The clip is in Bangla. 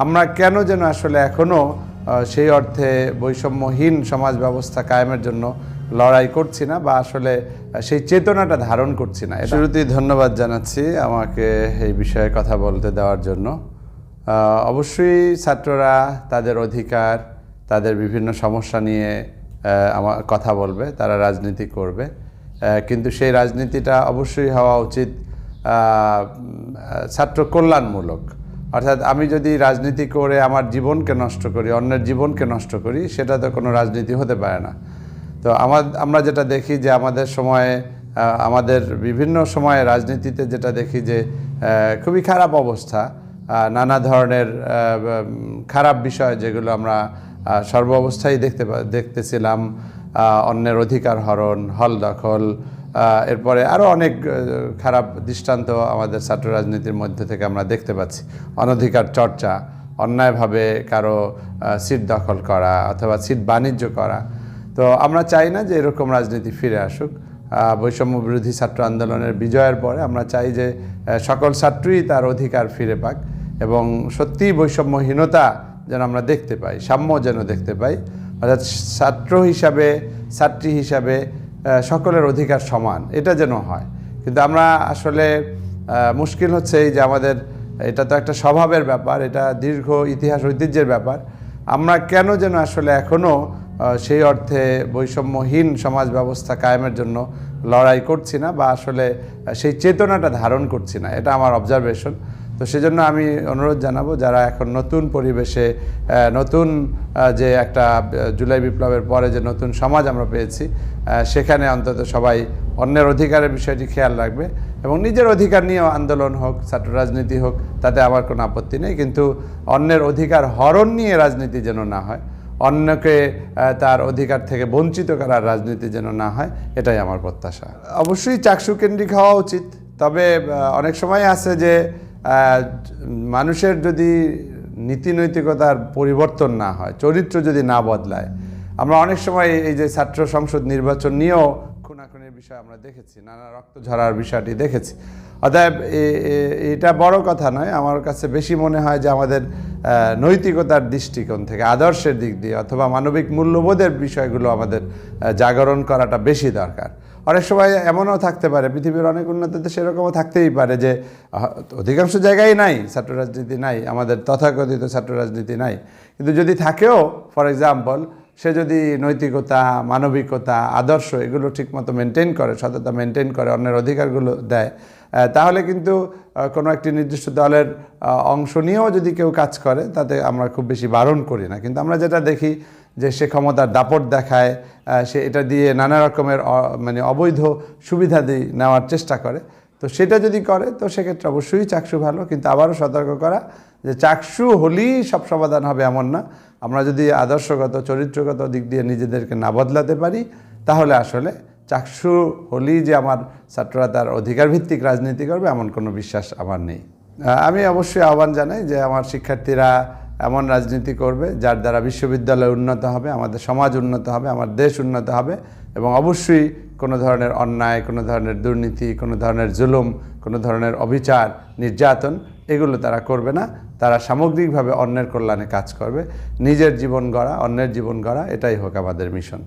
আমরা কেন যেন আসলে এখনও সেই অর্থে বৈষম্যহীন সমাজ ব্যবস্থা কায়েমের জন্য লড়াই করছি না বা আসলে সেই চেতনাটা ধারণ করছি না। শুরুতেই ধন্যবাদ জানাচ্ছি আমাকে এই বিষয়ে কথা বলতে দেওয়ার জন্য। অবশ্যই ছাত্ররা তাদের অধিকার, তাদের বিভিন্ন সমস্যা নিয়ে আমার কথা বলবে, তারা রাজনীতি করবে, কিন্তু সেই রাজনীতিটা অবশ্যই হওয়া উচিত ছাত্র কল্যাণমূলক। অর্থাৎ আমি যদি রাজনীতি করে আমার জীবনকে নষ্ট করি, অন্যের জীবনকে নষ্ট করি, সেটা তো কোনো রাজনীতি হতে পারে না। তো আমরা যেটা দেখি যে আমাদের সময়ে, আমাদের বিভিন্ন সময়ে রাজনীতিতে যেটা দেখি যে খুবই খারাপ অবস্থা, নানা ধরনের খারাপ বিষয় যেগুলো আমরা সর্ব অবস্থায় দেখতেছিলাম, অন্যের অধিকার হরণ, হল দখল, এরপরে আরও অনেক খারাপ দৃষ্টান্ত আমাদের ছাত্র রাজনীতির মধ্যে থেকে আমরা দেখতে পাচ্ছি। অনধিকার চর্চা, অন্যায়ভাবে কারো সিট দখল করা অথবা সিট বাণিজ্য করা। তো আমরা চাই না যে এরকম রাজনীতি ফিরে আসুক। বৈষম্য বিরোধী ছাত্র আন্দোলনের বিজয়ের পরে আমরা চাই যে সকল ছাত্রই তার অধিকার ফিরে পাক এবং সত্যিই বৈষম্যহীনতা যেন আমরা দেখতে পাই, সাম্য যেন দেখতে পাই। অর্থাৎ ছাত্র হিসাবে, ছাত্রী হিসাবে সকলের অধিকার সমান, এটা যেন হয়। কিন্তু আমরা আসলে মুশকিল হচ্ছে এই যে আমাদের, এটা তো একটা স্বভাবের ব্যাপার, এটা দীর্ঘ ইতিহাস ঐতিহ্যের ব্যাপার। আমরা কেন যেন আসলে এখনও সেই অর্থে বৈষম্যহীন সমাজ ব্যবস্থা কায়েমের জন্য লড়াই করছি না বা আসলে সেই চেতনাটা ধারণ করছি না, এটা আমার অবজারভেশন। তো সেজন্য আমি অনুরোধ জানাবো যারা এখন নতুন পরিবেশে, নতুন যে একটা জুলাই বিপ্লবের পরে যে নতুন সমাজ আমরা পেয়েছি, সেখানে অন্তত সবাই অন্যের অধিকারের বিষয়টি খেয়াল রাখবে এবং নিজের অধিকার নিয়েও আন্দোলন হোক, ছাত্র রাজনীতি হোক, তাতে আমার কোনো আপত্তি নেই। কিন্তু অন্যের অধিকার হরণ নিয়ে রাজনীতি যেন না হয়, অন্যকে তার অধিকার থেকে বঞ্চিত করার রাজনীতি যেন না হয়, এটাই আমার প্রত্যাশা। অবশ্যই চাকসু কেন্দ্রিক হওয়া উচিত, তবে অনেক সময় আছে যে মানুষের যদি নীতি নৈতিকতার পরিবর্তন না হয়, চরিত্র যদি না বদলায়, আমরা অনেক সময় এই যে ছাত্র সংসদ নির্বাচন নিয়েও খুনাখুনির বিষয় আমরা দেখেছি, নানা রক্ত ঝরার বিষয়টি দেখেছি। অতএব এটা বড় কথা নয়, আমার কাছে বেশি মনে হয় যে আমাদের নৈতিকতার দৃষ্টিকোণ থেকে, আদর্শের দিক দিয়ে অথবা মানবিক মূল্যবোধের বিষয়গুলো আমাদের জাগরণ করাটা বেশি দরকার। অনেক সময় এমনও থাকতে পারে, পৃথিবীর অনেক উন্নত দেশে এরকমও থাকতেই পারে যে অধিকাংশ জায়গায় নাই, ছাত্র রাজনীতি নাই, আমাদের তথাকথিত ছাত্র রাজনীতি নাই। কিন্তু যদি থাকেও, ফর এক্সাম্পল, সে যদি নৈতিকতা, মানবিকতা, আদর্শ এগুলো ঠিকমতো মেনটেন করে, সততা মেনটেন করে, অন্যের অধিকারগুলো দেয়, তাহলে কিন্তু কোনো একটি নির্দিষ্ট দলের অংশ নিয়েও যদি কেউ কাজ করে, তাতে আমরা খুব বেশি বারণ করি না। কিন্তু আমরা যেটা দেখি যে সে ক্ষমতার দাপট দেখায়, সে এটা দিয়ে নানা রকমের মানে অবৈধ সুবিধা নেওয়ার চেষ্টা করে। তো সেটা যদি করে তো সেক্ষেত্রে অবশ্যই চাকসু ভালো, কিন্তু আবারও সতর্ক করা যে চাকসু হলেই সব সমাধান হবে এমন না। আমরা যদি আদর্শগত, চরিত্রগত দিক দিয়ে নিজেদেরকে না বদলাতে পারি, তাহলে আসলে চাকসু হলেই যে আমার ছাত্ররা তার অধিকার ভিত্তিক রাজনীতি করবে এমন কোনো বিশ্বাস আমার নেই। আমি অবশ্যই আহ্বান জানাই যে আমার শিক্ষার্থীরা এমন রাজনীতি করবে যার দ্বারা বিশ্ববিদ্যালয় উন্নত হবে, আমাদের সমাজ উন্নত হবে, আমার দেশ উন্নত হবে এবং অবশ্যই কোনো ধরনের অন্যায়, কোনো ধরনের দুর্নীতি, কোনো ধরনের জুলুম, কোনো ধরনের অবিচার, নির্যাতন এগুলো তারা করবে না। তারা সামগ্রিকভাবে অন্যের কল্যাণে কাজ করবে। নিজের জীবন গড়া, অন্যের জীবন গড়া, এটাই হোক আমাদের মিশন।